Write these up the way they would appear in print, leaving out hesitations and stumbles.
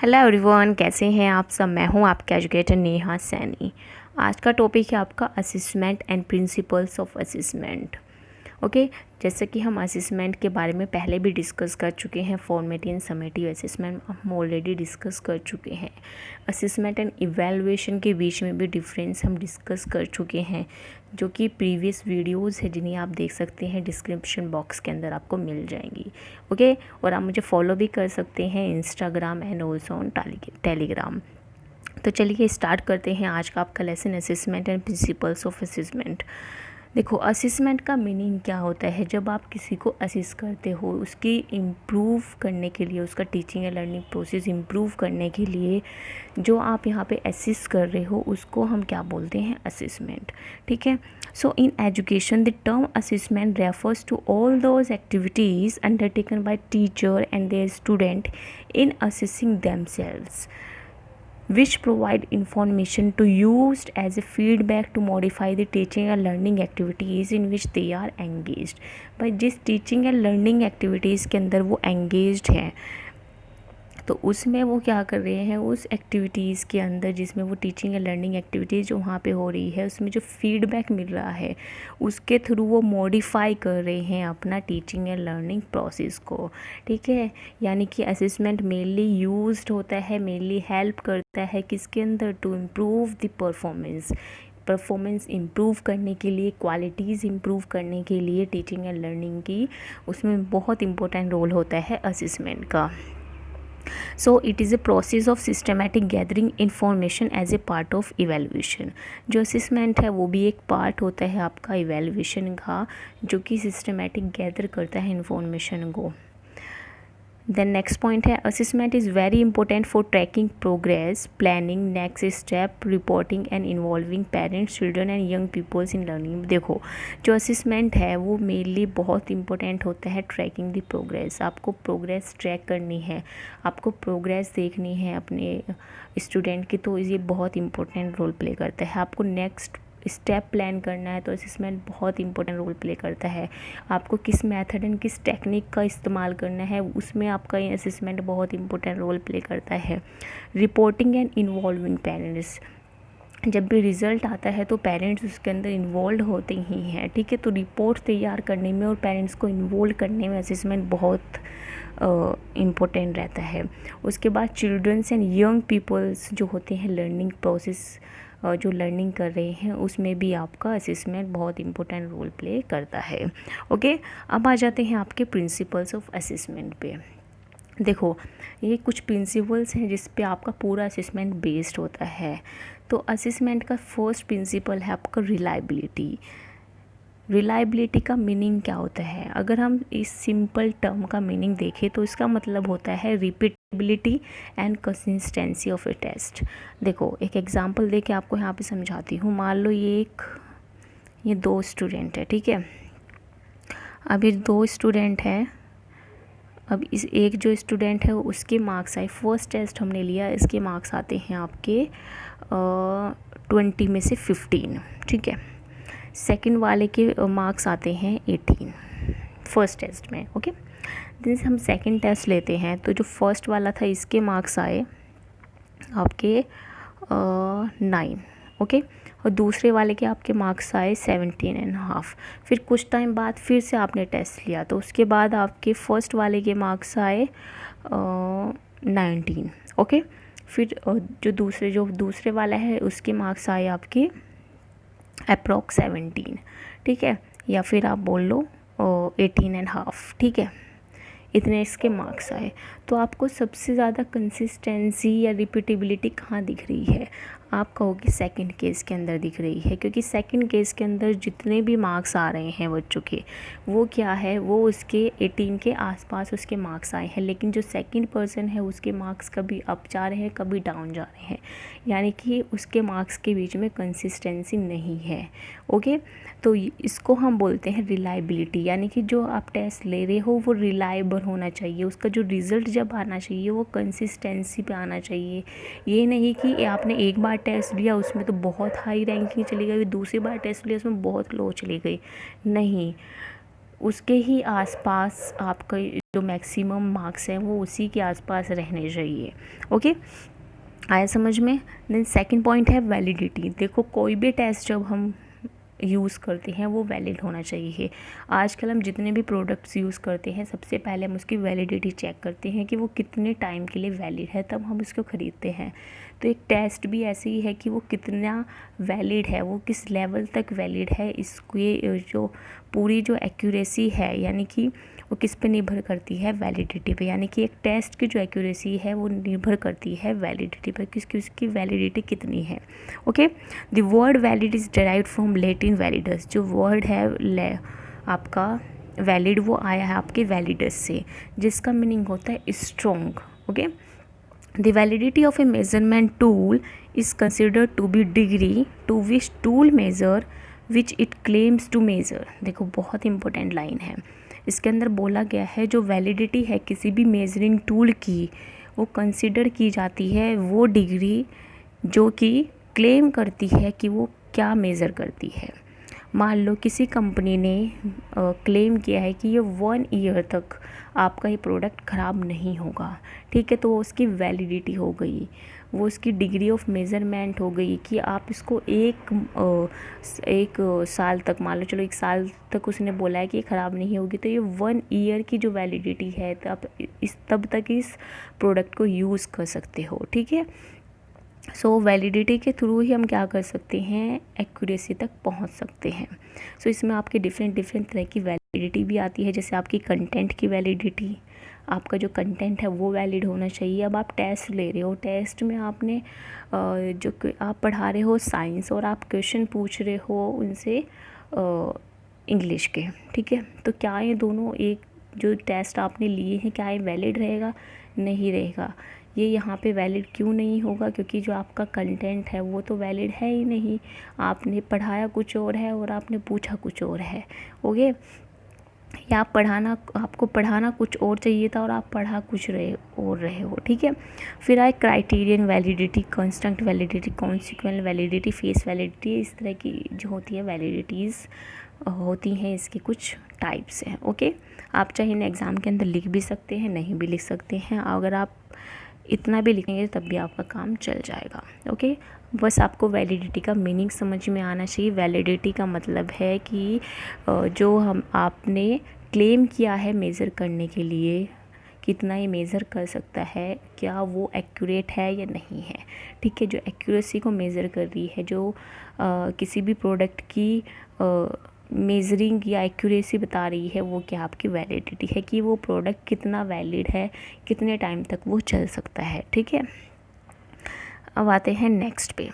Hello everyone, कैसे हैं आप सब। मैं हूं आपका एजुकेटर नेहा सैनी। आज का टॉपिक है आपका assessment and principles of assessment. Okay, जैसे कि हम असेसमेंट के बारे में पहले भी डिस्कस कर चुके हैं। फॉर्मेटिव एंड समेटिव असेसमेंट हम ऑलरेडी डिस्कस कर चुके हैं। असेसमेंट एंड इवैल्यूएशन के बीच में भी डिफरेंस हम डिस्कस कर चुके हैं, जो कि प्रीवियस वीडियोस है जिन्हें आप देख सकते हैं, डिस्क्रिप्शन बॉक्स के अंदर आपको मिल जाएंगी। ओके, और आप मुझे फॉलो भी कर सकते हैं Instagram and also on Telegram. तो चलिए स्टार्ट करते हैं आज का आपका lesson, assessment and principles of assessment. देखो, असेसमेंट का मीनिंग क्या होता है। जब आप किसी को असिस करते हो, उसकी इम्प्रूव करने के लिए, उसका टीचिंग या लर्निंग प्रोसेस इम्प्रूव करने के लिए जो आप यहाँ पे असिस्ट कर रहे हो, उसको हम क्या बोलते हैं, असेसमेंट। ठीक है। So in education the term assessment refers to all those activities undertaken by teacher and their student in assessing themselves, which provide information to used as a feedback to modify the teaching and learning activities in which they are engaged। भाई जिस teaching and learning activities के अंदर वो engaged हैं, तो उसमें वो क्या कर रहे हैं, उस एक्टिविटीज़ के अंदर जिसमें वो टीचिंग या लर्निंग एक्टिविटीज़ जो वहाँ पे हो रही है, उसमें जो फीडबैक मिल रहा है उसके थ्रू वो मॉडिफाई कर रहे हैं अपना टीचिंग या लर्निंग प्रोसेस को। ठीक है। यानी कि असेसमेंट मेनली यूज्ड होता है, मेनली हेल्प करता है किसके अंदर, to improve the performance improve करने के लिए, क्वालिटीज़ इम्प्रूव करने के लिए टीचिंग एंड लर्निंग की उसमें बहुत इंपॉर्टेंट रोल होता है असेसमेंट का। So it is a process of systematic gathering information as a part of evaluation. जो असेसमेंट है वो भी एक पार्ट होता है आपका इवेल्यूएशन का, जो कि सिस्टमेटिक गैदर करता है इंफॉर्मेशन को। देन नेक्स्ट पॉइंट है, assessment is very important for tracking progress, planning next step, reporting and involving parents, children and young peoples in learning. देखो, जो असेसमेंट है वो मेनली बहुत इंपॉर्टेंट होता है ट्रैकिंग द प्रोग्रेस। आपको प्रोग्रेस ट्रैक करनी है, आपको प्रोग्रेस देखनी है अपने स्टूडेंट की, तो ये बहुत इंपॉर्टेंट रोल प्ले करता है। आपको नेक्स्ट स्टेप प्लान करना है तो असेसमेंट बहुत इंपॉर्टेंट रोल प्ले करता है। आपको किस मेथड एंड किस टेक्निक का इस्तेमाल करना है, उसमें आपका ये असेसमेंट बहुत इंपॉर्टेंट रोल प्ले करता है। रिपोर्टिंग एंड इन्वॉल्विंग पेरेंट्स, जब भी रिज़ल्ट आता है तो पेरेंट्स उसके अंदर इन्वॉल्व होते ही हैं। ठीक है। तो रिपोर्ट तैयार करने में और पेरेंट्स को इन्वॉल्व करने में असेसमेंट बहुत इम्पोर्टेंट रहता है। उसके बाद चिल्ड्रंस एंड यंग पीपल्स जो होते हैं, लर्निंग प्रोसेस जो लर्निंग कर रहे हैं, उसमें भी आपका असेसमेंट बहुत इंपॉर्टेंट रोल प्ले करता है। ओके, अब आ जाते हैं आपके प्रिंसिपल्स ऑफ असेसमेंट पे। देखो, ये कुछ प्रिंसिपल्स हैं जिस पे आपका पूरा असेसमेंट बेस्ड होता है। तो असेसमेंट का फर्स्ट प्रिंसिपल है आपका रिलायबिलिटी। रिलायबिलिटी का मीनिंग क्या होता है, अगर हम इस सिंपल टर्म का मीनिंग देखें तो इसका मतलब होता है repeatability and consistency of a test. देखो, एक एग्जांपल दे के आपको यहाँ पे समझाती हूँ। मान लो ये दो स्टूडेंट है। ठीक है। अब ये दो स्टूडेंट है। अब इस एक जो स्टूडेंट है उसके मार्क्स आए, फर्स्ट टेस्ट हमने लिया, इसके मार्क्स आते हैं आपके 20 में से 15। ठीक है। सेकंड वाले के मार्क्स आते हैं 18 फर्स्ट टेस्ट में। ओके, दिन से हम सेकंड टेस्ट लेते हैं तो जो फर्स्ट वाला था इसके मार्क्स आए आपके 9। ओके, और दूसरे वाले के आपके मार्क्स आए 17.5। फिर कुछ टाइम बाद फिर से आपने टेस्ट लिया तो उसके बाद आपके फर्स्ट वाले के मार्क्स आए 19। ओके, फिर जो दूसरे वाला है उसके मार्क्स आए आपके अप्रॉक्स 17। ठीक है, या फिर आप बोल लो 18.5। ठीक है, इतने इसके मार्क्स आए। तो आपको सबसे ज़्यादा कंसिस्टेंसी या रिपीटेबिलिटी कहाँ दिख रही है, आप कहोगे सेकंड केस के अंदर दिख रही है, क्योंकि सेकंड केस के अंदर जितने भी मार्क्स आ रहे हैं बच्चों के, वो क्या है, वो उसके 18 के आसपास उसके मार्क्स आए हैं। लेकिन जो सेकंड पर्सन है उसके मार्क्स कभी अप जा रहे हैं, कभी डाउन जा रहे हैं, यानी कि उसके मार्क्स के बीच में कंसिस्टेंसी नहीं है। ओके, तो इसको हम बोलते हैं रिलायबिलिटी, यानी कि जो आप टेस्ट ले रहे हो वो रिलायबल होना चाहिए, उसका जो रिज़ल्ट जब आना चाहिए वो कंसिस्टेंसी पे आना चाहिए। ये नहीं कि आपने एक बार टेस्ट लिया उसमें तो बहुत हाई रैंकिंग चली गई, दूसरी बार टेस्ट लिया उसमें बहुत लो चली गई। नहीं, उसके ही आसपास आपका जो मैक्सिमम मार्क्स हैं वो उसी के आसपास रहने चाहिए। ओके, आया समझ में। देन सेकंड पॉइंट है वैलिडिटी। देखो कोई भी टेस्ट जब हम यूज़ करते हैं वो वैलिड होना चाहिए। आजकल हम जितने भी प्रोडक्ट्स यूज़ करते हैं सबसे पहले हम उसकी वैलिडिटी चेक करते हैं कि वो कितने टाइम के लिए वैलिड है, तब हम उसको ख़रीदते हैं। तो एक टेस्ट भी ऐसे ही है कि वो कितना वैलिड है, वो किस लेवल तक वैलिड है, इसकी जो पूरी जो एक्यूरेसी है यानी कि वो किस पे निर्भर करती है, वैलिडिटी पे। यानी कि एक टेस्ट की जो एक्यूरेसी है वो निर्भर करती है वैलिडिटी पर, किसकी उसकी वैलिडिटी कितनी है। Okay, the word valid is derived from Latin validus. जो वर्ड है आपका वैलिड वो आया है आपके वैलिडस से, जिसका मीनिंग होता है strong. Okay, the validity of a measurement tool is considered to be degree to which tool measure which it claims to measure. देखो बहुत इंपॉर्टेंट लाइन है, इसके अंदर बोला गया है जो वैलिडिटी है किसी भी मेजरिंग टूल की वो कंसिडर की जाती है वो डिग्री जो कि क्लेम करती है कि वो क्या मेज़र करती है। मान लो किसी कंपनी ने क्लेम किया है कि ये 1 ईयर तक आपका ये प्रोडक्ट ख़राब नहीं होगा, ठीक है, तो वो उसकी वैलिडिटी हो गई, वो उसकी डिग्री ऑफ मेज़रमेंट हो गई कि आप इसको एक साल तक, मान लो चलो 1 साल तक उसने बोला है कि ये ख़राब नहीं होगी, तो ये 1 ईयर की जो वैलिडिटी है तो आप तब तक इस प्रोडक्ट को यूज़ कर सकते हो। ठीक है, सो वैलिडिटी के थ्रू ही हम क्या कर सकते हैं, एक्यूरेसी तक पहुंच सकते हैं। सो इसमें आपकी डिफरेंट तरह की वैलिडिटी भी आती है, जैसे आपकी कंटेंट की वैलिडिटी, आपका जो कंटेंट है वो वैलिड होना चाहिए। अब आप टेस्ट ले रहे हो, टेस्ट में आपने जो आप पढ़ा रहे हो साइंस और आप क्वेश्चन पूछ रहे हो उनसे इंग्लिश के, ठीक है, तो क्या ये दोनों एक जो टेस्ट आपने लिए हैं क्या ये वैलिड रहेगा? नहीं रहेगा। ये यहाँ पे वैलिड क्यों नहीं होगा? क्योंकि जो आपका कंटेंट है वो तो वैलिड है ही नहीं, आपने पढ़ाया कुछ और है और आपने पूछा कुछ और है। ओके, या आपको पढ़ाना कुछ और चाहिए था और आप पढ़ा कुछ रहे हो। ठीक है, फिर आए criterion validity, constant validity, consequent validity, face validity. इस तरह की जो होती है वैलिडिटीज़ होती हैं, इसके कुछ टाइप्स हैं। ओके, आप चाहे इन्हें एग्ज़ाम के अंदर लिख भी सकते हैं, नहीं भी लिख सकते हैं। अगर आप इतना भी लिखेंगे तब भी आपका काम चल जाएगा। ओके, बस आपको वैलिडिटी का मीनिंग समझ में आना चाहिए। वैलिडिटी का मतलब है कि जो आपने क्लेम किया है मेज़र करने के लिए, कितना ये मेज़र कर सकता है, क्या वो एक्यूरेट है या नहीं है। ठीक है, जो एक्यूरेसी को मेज़र कर रही है, जो किसी भी प्रोडक्ट की मेज़रिंग या एक्यूरेसी बता रही है, वो क्या आपकी वैलिडिटी है कि वो प्रोडक्ट कितना वैलिड है, कितने टाइम तक वो चल सकता है। ठीक है, अब आते हैं नेक्स्ट पे।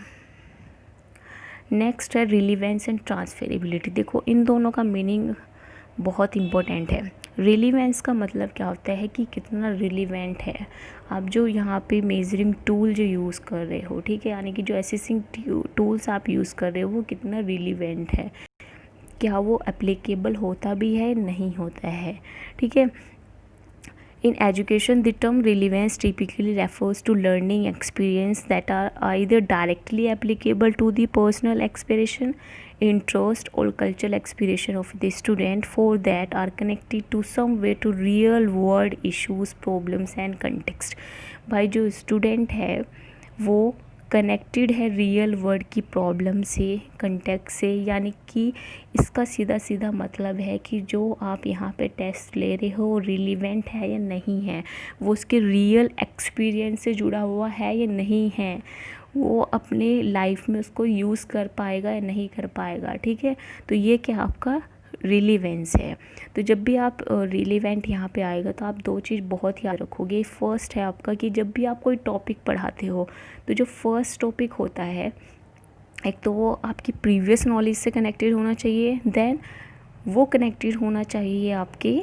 नेक्स्ट है रिलीवेंस एंड ट्रांसफेरेबिलिटी। देखो इन दोनों का मीनिंग बहुत इम्पोर्टेंट है। रिलीवेंस का मतलब क्या होता है कि कितना रिलीवेंट है आप जो यहाँ पे मेजरिंग टूल जो यूज़ कर रहे हो, ठीक है, यानी कि जो असेसिंग टूल्स आप यूज़ कर रहे हो वो कितना रिलीवेंट है, क्या वो एप्लीकेबल होता भी है, नहीं होता है। ठीक है, in education the term relevance typically refers to learning experience that are either directly applicable to the personal aspiration, interest or cultural aspiration of the student, for that are connected to some way to real world issues, problems and context। भाई जो student है वो connected है real world की problem से, context से, यानी कि इसका सीधा मतलब है कि जो आप यहाँ पे टेस्ट ले रहे हो रिलीवेंट है या नहीं है, वो उसके रियल एक्सपीरियंस से जुड़ा हुआ है या नहीं है, वो अपने लाइफ में उसको यूज़ कर पाएगा या नहीं कर पाएगा। ठीक है, तो ये क्या आपका रिलीवेंस है। तो जब भी आप रिलीवेंट यहाँ पे आएगा तो आप 2 चीज़ बहुत याद रखोगे। फर्स्ट है आपका कि जब भी आप कोई टॉपिक पढ़ाते हो तो जो फर्स्ट टॉपिक होता है, एक तो वो आपकी प्रीवियस नॉलेज से कनेक्टेड होना चाहिए, देन वो कनेक्टेड होना चाहिए आपके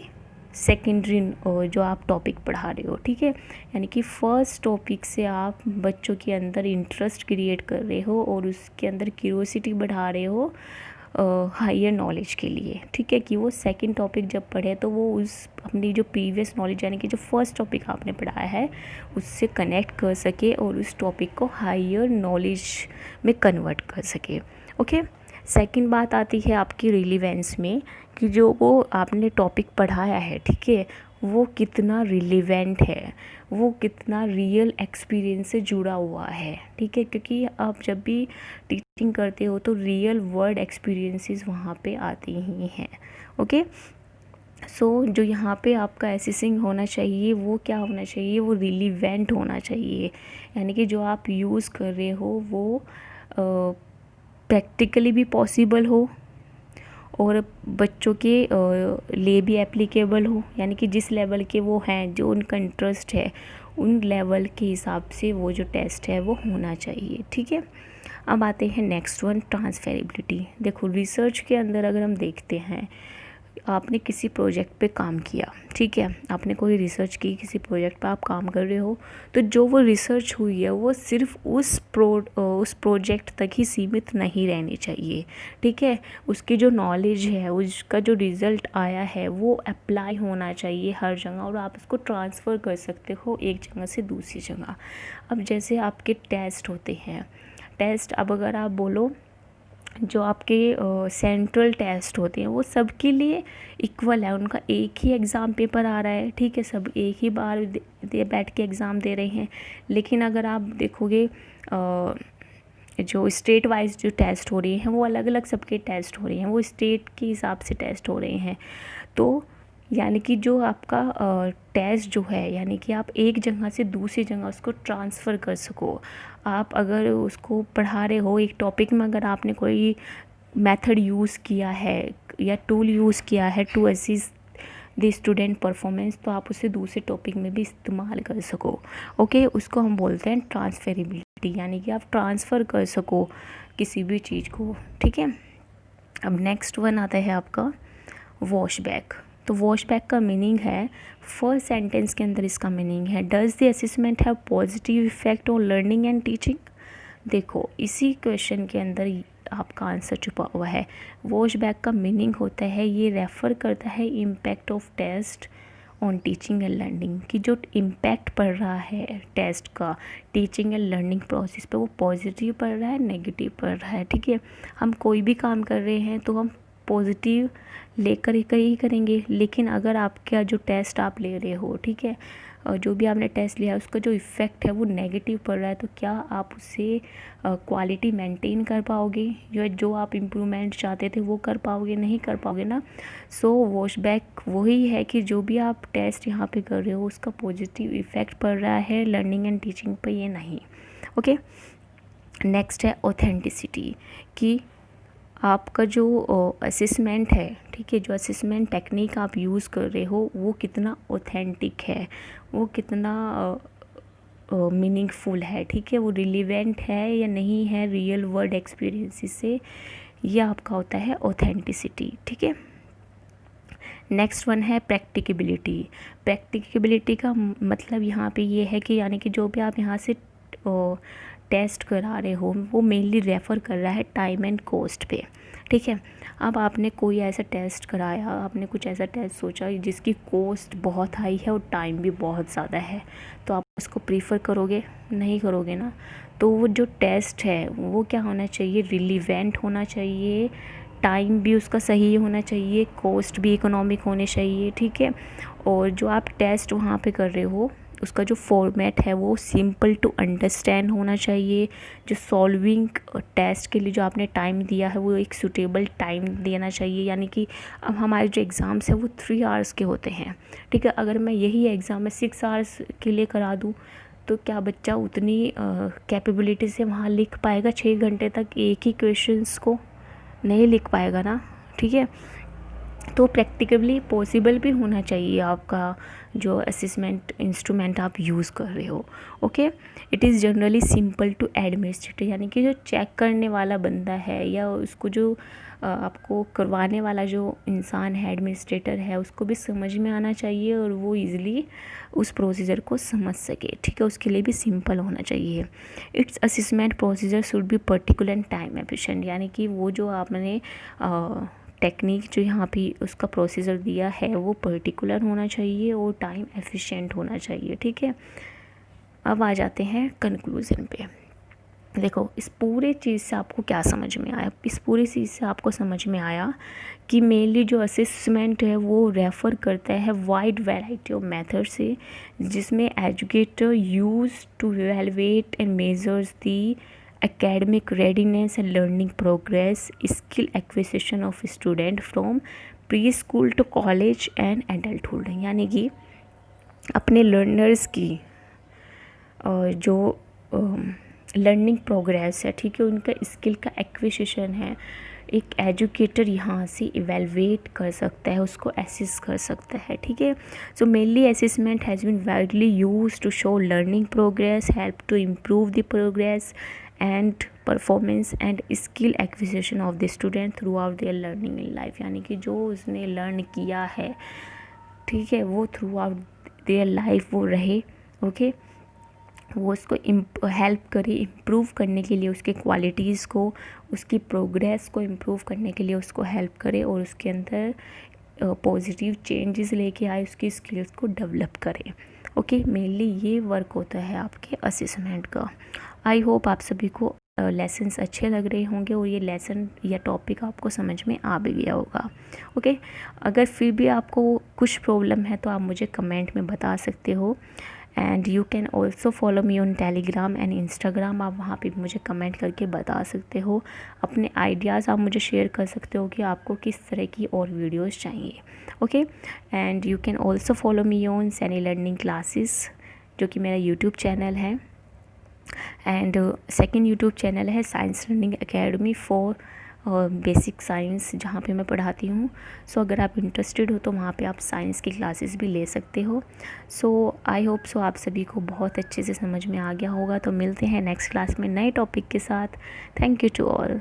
सेकेंडरी जो आप टॉपिक पढ़ा रहे हो। ठीक है, यानी कि फ़र्स्ट टॉपिक से आप बच्चों के अंदर इंटरेस्ट क्रिएट कर रहे हो और उसके अंदर क्यूरोसिटी बढ़ा रहे हो हायर नॉलेज के लिए। ठीक है, कि वो सेकंड टॉपिक जब पढ़े तो वो उस अपनी जो प्रीवियस नॉलेज यानी कि जो फर्स्ट टॉपिक आपने पढ़ाया है उससे कनेक्ट कर सके और उस टॉपिक को हायर नॉलेज में कन्वर्ट कर सके। ओके, सेकंड बात आती है आपकी रिलीवेंस में, कि जो वो आपने टॉपिक पढ़ाया है, ठीक है, वो कितना रिलेवेंट है, वो कितना रियल एक्सपीरियंस से जुड़ा हुआ है, ठीक है, क्योंकि आप जब भी टीचिंग करते हो तो रियल वर्ल्ड एक्सपीरियंसेस वहाँ पे आते ही हैं। ओके, सो जो यहाँ पे आपका असेसिंग होना चाहिए वो क्या होना चाहिए, वो रिलीवेंट होना चाहिए, यानी कि जो आप यूज़ कर रहे हो वो प्रैक्टिकली भी पॉसिबल हो और बच्चों के लिए भी एप्लीकेबल हो, यानी कि जिस लेवल के वो हैं, जो उनका इंटरेस्ट है, उन लेवल के हिसाब से वो जो टेस्ट है वो होना चाहिए, ठीक है। अब आते हैं नेक्स्ट वन, ट्रांसफेरेबिलिटी। देखो रिसर्च के अंदर अगर हम देखते हैं, आपने किसी प्रोजेक्ट पे काम किया, ठीक है, आपने कोई रिसर्च की, किसी प्रोजेक्ट पे आप काम कर रहे हो, तो जो वो रिसर्च हुई है वो सिर्फ उस प्रोजेक्ट तक ही सीमित नहीं रहनी चाहिए, ठीक है। उसकी जो नॉलेज है, उसका जो रिज़ल्ट आया है वो अप्लाई होना चाहिए हर जगह, और आप उसको ट्रांसफ़र कर सकते हो एक जगह से दूसरी जगह। अब जैसे आपके टेस्ट होते हैं, टेस्ट, अब अगर आप बोलो जो आपके सेंट्रल टेस्ट होते हैं वो सबके लिए इक्वल है, उनका एक ही एग्ज़ाम पेपर आ रहा है, ठीक है, सब एक ही बार बैठ के एग्ज़ाम दे रहे हैं। लेकिन अगर आप देखोगे जो स्टेट वाइज जो टेस्ट हो रहे हैं वो अलग अलग सबके टेस्ट हो रहे हैं, वो स्टेट के हिसाब से टेस्ट हो रहे हैं। तो यानी कि जो आपका टेस्ट जो है, यानी कि आप एक जगह से दूसरी जगह उसको ट्रांसफ़र कर सको। आप अगर उसको पढ़ा रहे हो एक टॉपिक में, अगर आपने कोई मेथड यूज़ किया है या टूल यूज़ किया है to assist the student performance, तो आप उसे दूसरे टॉपिक में भी इस्तेमाल कर सको। ओके, उसको हम बोलते हैं ट्रांसफेरेबिलिटी, यानी कि आप ट्रांसफ़र कर सको किसी भी चीज़ को, ठीक है। अब नेक्स्ट वन आता है आपका वॉश बैक। तो वॉश बैक का मीनिंग है, फर्स्ट सेंटेंस के अंदर इसका मीनिंग है, does the assessment have positive effect on learning and teaching. देखो इसी क्वेश्चन के अंदर आपका आंसर छुपा हुआ है। वॉश बैक का मीनिंग होता है, ये रेफ़र करता है impact of test on teaching and learning, कि जो इम्पैक्ट पड़ रहा है टेस्ट का टीचिंग एंड लर्निंग प्रोसेस पे, वो पॉजिटिव पड़ रहा है, नेगेटिव पड़ रहा है, ठीक है। हम कोई भी काम कर रहे हैं तो हम पॉजिटिव लेकर ही करेंगे, लेकिन अगर आपका जो टेस्ट आप ले रहे हो, ठीक है, और जो भी आपने टेस्ट लिया है उसका जो इफ़ेक्ट है वो नेगेटिव पड़ रहा है, तो क्या आप उससे क्वालिटी मेंटेन कर पाओगे, जो आप इम्प्रूवमेंट चाहते थे वो कर पाओगे, नहीं कर पाओगे ना। सो वॉश बैक वही है कि जो भी आप टेस्ट यहाँ पे कर रहे हो उसका पॉजिटिव इफ़ेक्ट पड़ रहा है लर्निंग एंड टीचिंग पर, ये नहीं। ओके, नेक्स्ट है ऑथेंटिसिटी, कि आपका जो असेसमेंट है, ठीक है, जो असेसमेंट टेक्निक आप यूज़ कर रहे हो वो कितना ऑथेंटिक है, वो कितना मीनिंगफुल है, ठीक है, वो रिलेवेंट है या नहीं है रियल वर्ल्ड एक्सपीरियंस से, ये आपका होता है ऑथेंटिसिटी, ठीक है। नेक्स्ट वन है प्रैक्टिकेबिलिटी। प्रैक्टिकेबिलिटी का मतलब यहाँ पे ये है कि यानी कि जो भी आप यहाँ से टेस्ट करा रहे हो वो मेनली रेफ़र कर रहा है टाइम एंड कॉस्ट पे, ठीक है। अब आपने कोई ऐसा टेस्ट कराया, आपने कुछ ऐसा टेस्ट सोचा जिसकी कॉस्ट बहुत हाई है और टाइम भी बहुत ज़्यादा है, तो आप उसको प्रीफर करोगे, नहीं करोगे ना। तो वो जो टेस्ट है वो क्या होना चाहिए, रिलीवेंट होना चाहिए, टाइम भी उसका सही होना चाहिए, कॉस्ट भी इकोनॉमिक होने चाहिए, ठीक है। और जो आप टेस्ट वहाँ पे कर रहे हो उसका जो फॉर्मेट है वो सिंपल टू अंडरस्टैंड होना चाहिए। जो सॉल्विंग टेस्ट के लिए जो आपने टाइम दिया है वो एक सूटेबल टाइम देना चाहिए, यानी कि अब हमारे जो एग्ज़ाम्स हैं वो 3 आवर्स के होते हैं, ठीक है। अगर मैं यही एग्ज़ाम में 6 आवर्स के लिए करा दूँ तो क्या बच्चा उतनी कैपेबिलिटी से वहाँ लिख पाएगा 6 घंटे तक एक ही क्वेश्चंस को? नहीं लिख पाएगा ना, ठीक है। तो प्रैक्टिकली पॉसिबल भी होना चाहिए आपका जो असेसमेंट इंस्ट्रूमेंट आप यूज़ कर रहे हो। Okay, it is generally simple to administrate, यानी कि जो चेक करने वाला बंदा है या उसको जो आपको करवाने वाला जो इंसान है, एडमिनिस्ट्रेटर है, उसको भी समझ में आना चाहिए और वो ईज़िली उस प्रोसीजर को समझ सके, ठीक है। उसके लिए भी सिंपल होना चाहिए। It's assessment procedure should be particular and time efficient, यानी कि वो जो आपने टेक्निक जो यहाँ पे उसका प्रोसीजर दिया है वो पर्टिकुलर होना चाहिए और टाइम एफिशिएंट होना चाहिए, ठीक है। अब आ जाते हैं कंक्लूज़न पे। देखो इस पूरे चीज़ से आपको क्या समझ में आया, इस पूरी चीज़ से आपको समझ में आया कि मेनली जो असेसमेंट है वो रेफ़र करता है वाइड वैरायटी ऑफ मेथड से, जिसमें educator use to evaluate and measures the academic readiness and learning progress, skill acquisition of student from preschool to college and adulthood। यानी कि अपने लर्नर्स की जो लर्निंग प्रोग्रेस है, ठीक है, उनका स्किल का एक्विजिशन है, एक एजुकेटर यहाँ से इवेलुएट कर सकता है, उसको असिस्ट कर सकता है, ठीक है। So mainly assessment has been widely use to show learning progress, help to improve the progress and performance and skill acquisition of the student throughout their learning in life. यानी कि जो उसने learn किया है, ठीक है, वो through out their life वो रहे, ओके, वो उसको हेल्प करे इम्प्रूव करने के लिए, उसके क्वालिटीज़ को, उसकी प्रोग्रेस को इम्प्रूव करने के लिए उसको हेल्प करे, और उसके अंदर पॉजिटिव चेंजेस लेके आए, उसकी स्किल्स को डेवलप करे। ओके, मेनली ये वर्क होता है आपके असेसमेंट का। आई होप आप सभी को लेसन्स अच्छे लग रहे होंगे और ये लेसन या टॉपिक आपको समझ में आ भी गया होगा। ओके, अगर फिर भी आपको कुछ प्रॉब्लम है तो आप मुझे कमेंट में बता सकते हो, and you can also follow me on Telegram and Instagram. आप वहाँ पे मुझे कमेंट करके बता सकते हो, अपने आइडियाज़ आप मुझे शेयर कर सकते हो कि आपको किस तरह की और वीडियोस चाहिए। Okay, and you can also follow me on Saini learning classes, जो कि मेरा यूट्यूब चैनल है, एंड सेकंड यूट्यूब चैनल है science learning academy for basic science, जहाँ पे मैं पढ़ाती हूँ। सो अगर आप इंटरेस्टेड हो तो वहाँ पे आप साइंस की क्लासेस भी ले सकते हो। सो आई होप सो आप सभी को बहुत अच्छे से समझ में आ गया होगा। तो मिलते हैं नेक्स्ट क्लास में नए टॉपिक के साथ। Thank you to all.